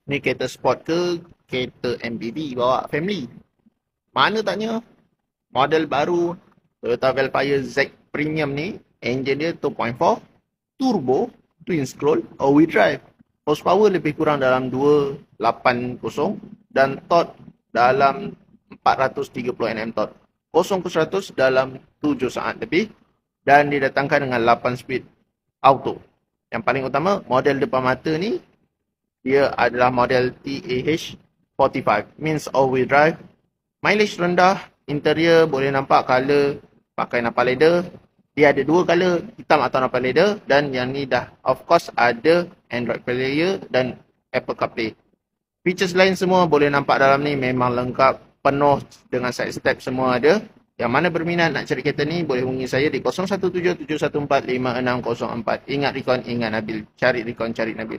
Ni kereta sport ke kereta MPV bawa family? Mana taknya? Model baru Toyota Velfire Z Premium ni, engine dia 2.4 turbo, twin scroll, all-wheel drive. Horsepower lebih kurang dalam 280 dan torque dalam 430 Nm torque. 0 ke 100 dalam 7 saat lebih dan didatangkan dengan 8 speed auto. Yang paling utama, model depan mata ni dia adalah model TAH45, means all-wheel drive. Mileage rendah, interior boleh nampak color pakai napal leather. Dia ada dua color, hitam atau napal leather, dan yang ni dah of course ada Android Player dan Apple CarPlay. Features lain semua boleh nampak dalam ni memang lengkap, penuh dengan side step semua ada. Yang mana berminat nak cari kereta ni boleh hubungi saya di 0177145604. Ingat Recon, ingat Nabil. Cari Recon, cari Nabil.